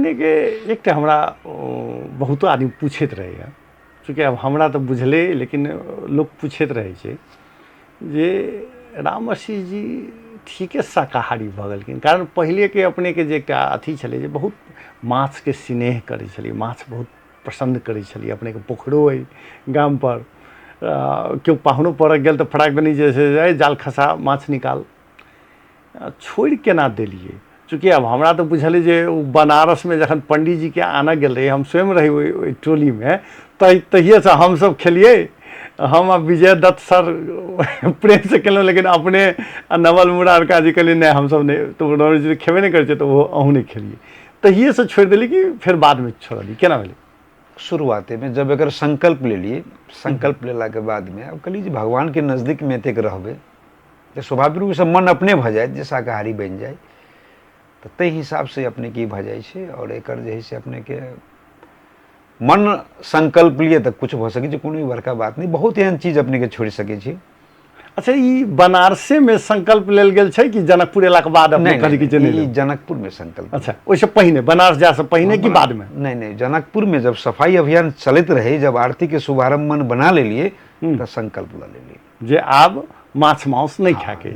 अपने के एक हमरा बहुत आदमी पूछत रहे हैं, चूँकि अब हमरा तो बुझले लेकिन लोग पूछत रहे छे जे राम मसीह जी ठीके शाकाहारी भऽ गेलखिन, कारण पहले के अपने के जे एकटा अथी छलै जे बहुत माछ के स्नेह करै छलियै, माछ बहुत पसंद करै छलियै। अपने के पोखरो अइ गाम पर, केओ पाहुनो पड़क गेल तऽ फटाक दनी जे छै जाल खसा माछ निकाल, छोड़ केना देलिए। चूँकि अब हमरा तो बुझल है जे बनारस में जखन पंडित जी के आना गेल रही, हम स्वयं रही ओइ टोली में, तहिए से हम सब खेलिए। हम अब विजय दत्त सर प्रेम से केलहुँ, लेकिन अपने नवल मुरारका जी कहलिए नहीं हम सब नहीं, तो नवल जी खेबे नहीं करे तो वो अहूँ नहीं खेलिए। तहिए से छोड़ दिली कि फिर बाद में छोड़ली, केना भेलै? शुरुआते में जब एक संकल्प ले लिए, संकल्प लेला के बाद में अब कहली भगवान के नजदीक में एतेक रहबे तो स्वाभाविक रूप से मन अपने भ जाए जे शाकाहारी बन जाए, तो ते हिसाब से अपने की भ जाए छे। और एकर जे है से अपने के मन संकल्प लिए तो कुछ भ सके, कोनो भी बड़का बात नहीं, बहुत एहन चीज अपने के छोड़ सके छी। अच्छा, ई बनारसे में संकल्प लेल गेल छै कि जनकपुर एला के बाद अपने कहली कि नहीं, जनकपुर में संकल्प। अच्छा, ओइसे पहिने बनारस जा से पहिने कि बाद में? नहीं, जनकपुर में जब सफाई अभियान चलत रहे, जब आरती के शुभारंभ मन बना ले लिए तो संकल्प ला ले लिए जे आब माछ मांस नहीं खाके।